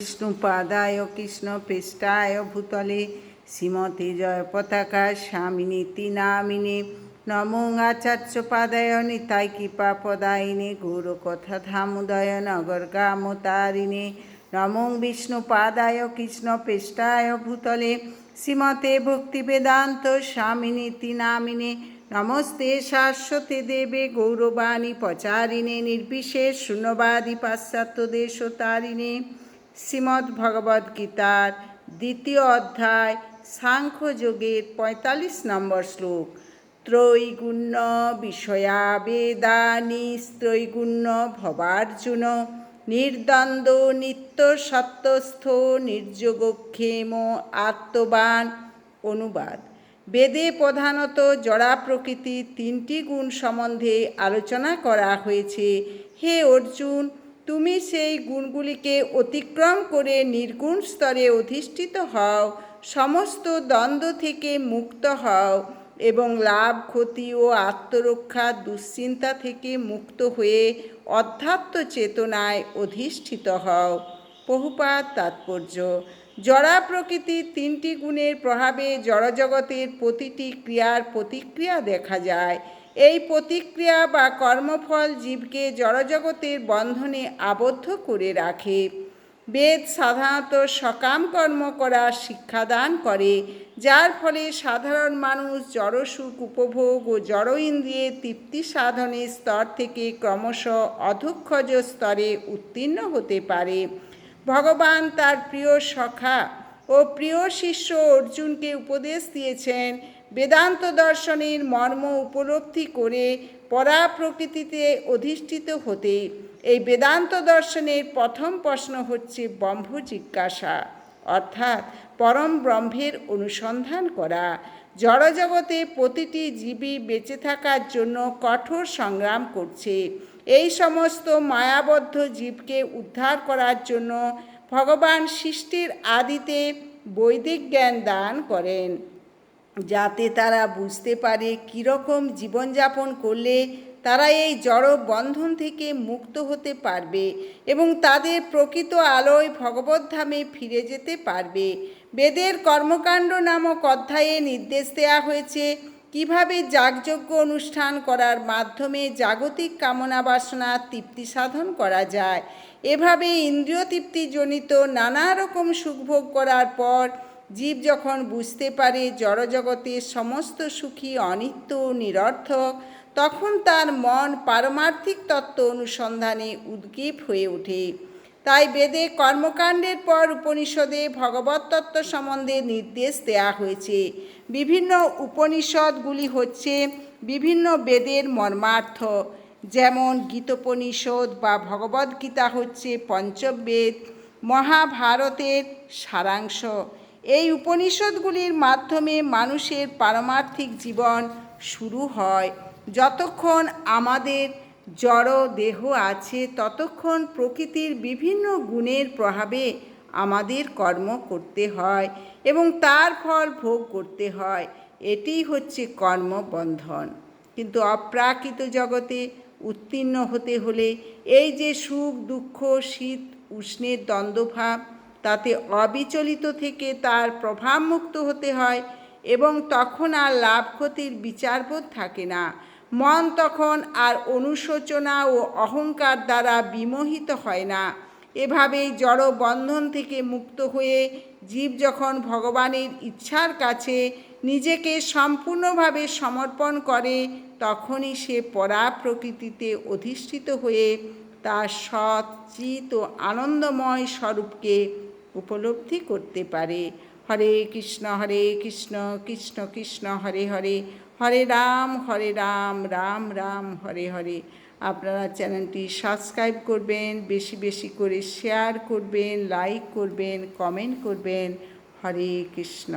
विष्णुपादाय कृष्णपृष्ठाय भूतले श्रीमते जय पताका स्वामिनीति नामिने नमो आचार्यपादाय निताय कृपापदायिने गौरकथा धामुदय नगरगामतारिणे नमो विष्णुपादाय कृष्णपृष्ठाय भूतले श्रीमते भक्तिवेदान्त स्वामिनीति नामिने नमस्ते शाश्वते देवे गौरवाणी प्रचारिणे निर्विशेष शून्यवादी पाश्चात्यदेशतारिणे श्रीमद् भगवद गीतार द्वितीय अध्याय सांख्य योगेर 45 नम्बर श्लोक त्रैगुण्य विषया वेदानि त्रैगुण्य भवार्जुन निर्द्वन्द्व नित्य सत्यस्थो निर्योगक्षेम आत्मवान अनुवाद वेदे प्रधाনত जड़ा प्रकृति तीनटी गुण सम्बन्धे आलोचना करा हয়েছে। हे अर्जुन তুমি সেই গুণগুলিকে অতিক্রম করে নির্গুণ স্তরে অধিষ্ঠিত হও, সমস্ত দ্বন্দ্ব থেকে মুক্ত হও এবং লাভ ক্ষতি ও আত্মরক্ষা দুশ্চিন্তা থেকে মুক্ত হয়ে অধ্যাত্ম চেতনায় অধিষ্ঠিত হও। বহুপাত তাৎপর্য জড়া প্রকৃতির তিনটি গুণের প্রভাবে জড়জগতের প্রতিটি ক্রিয়ার প্রতিক্রিয়া দেখা যায়। এই প্রতিক্রিয়া বা কর্মফল জীবকে জড়জগতের বন্ধনে আবদ্ধ করে রাখে। বেদ সাধারণত সকাম কর্ম করার শিক্ষাদান করে, যার ফলে সাধারণ মানুষ জড়সুখ উপভোগ ও জড় ইন্দ্রিয়ের তৃপ্তি সাধনের স্তর থেকে ক্রমশ অধঃক্ষজ স্তরে উত্তীর্ণ হতে পারে। ভগবান তার প্রিয় সখা ও প্রিয় শিষ্য অর্জুনকে উপদেশ দিয়েছেন বেদান্ত দর্শনের মর্ম উপলব্ধি করে পরা প্রকৃতিতে অধিষ্ঠিত হতে। এই বেদান্ত দর্শনের প্রথম প্রশ্ন হচ্ছে ব্রহ্ম জিজ্ঞাসা, অর্থাৎ পরম ব্রহ্মের অনুসন্ধান করা। জড়জগতে প্রতিটি জীবই বেঁচে থাকার জন্য কঠোর সংগ্রাম করছে। এই সমস্ত মায়াবদ্ধ জীবকে উদ্ধার করার জন্য ভগবান সৃষ্টির আদিতে বৈদিক জ্ঞান দান করেন, যাতে তারা বুঝতে পারে কীরকম জীবনযাপন করলে তারা এই জড় বন্ধন থেকে মুক্ত হতে পারবে এবং তাদের প্রকৃত আলোয় ভগবদ্ধামে ফিরে যেতে পারবে। বেদের কর্মকাণ্ড নামক অধ্যায়ে নির্দেশ দেওয়া হয়েছে কিভাবে যাগযজ্ঞ অনুষ্ঠান করার মাধ্যমে জাগতিক কামনা বাসনা তৃপ্তি সাধন করা যায়। এভাবে ইন্দ্রিয় তৃপ্তিজনিত নানা রকম সুখভোগ করার পর জীব যখন বুঝতে পারে জড়জগতের সমস্ত সুখী অনিত্য নিরর্থক, তখন তার মন পারমার্থিক তত্ত্ব অনুসন্ধানে উদ্গ্রীব হয়ে ওঠে। তাই বেদে কর্মকাণ্ডের পর উপনিষদে ভগবত তত্ত্ব সম্বন্ধে নির্দেশ দেওয়া হয়েছে। বিভিন্ন উপনিষদগুলি হচ্ছে বিভিন্ন বেদের মর্মার্থ, যেমন গীতোপনিষদ বা ভগবদ্গীতা হচ্ছে পঞ্চবেদ, মহাভারতের সারাংশ। এই উপনিষদগুলির মাধ্যমে মানুষের পারমার্থিক জীবন শুরু হয়। যতক্ষণ আমাদের জড় দেহ আছে ততক্ষণ প্রকৃতির বিভিন্ন গুণের প্রভাবে আমাদের কর্ম করতে হয় এবং তার ফল ভোগ করতে হয়। এটিই হচ্ছে কর্মবন্ধন। কিন্তু অপ্রাকৃত জগতে উত্তীর্ণ হতে হলে এই যে সুখ দুঃখ শীত উষ্ণের দ্বন্দ্বভাব, তাতে অবিচলিত থেকে তার প্রভাবমুক্ত হতে হয় এবং তখন আর লাভ ক্ষতির বিচারবোধ থাকে না। মন তখন আর অনুশোচনা ও অহংকার দ্বারা বিমোহিত হয় না। এভাবেই জড় বন্ধন থেকে মুক্ত হয়ে জীব যখন ভগবানের ইচ্ছার কাছে নিজেকে সম্পূর্ণভাবে সমর্পণ করে, তখনই সে পরা প্রকৃতিতে অধিষ্ঠিত হয়ে তার সৎ চিত ও আনন্দময় স্বরূপকে উপলব্ধি করতে পারে। হরে কৃষ্ণ কৃষ্ণ কৃষ্ণ হরে হরে, হরে রাম রাম রাম হরে হরে। আপনারা চ্যানেলটি সাবস্ক্রাইব করবেন, বেশি বেশি করে শেয়ার করবেন, লাইক করবেন, কমেন্ট করবেন। হরে কৃষ্ণ।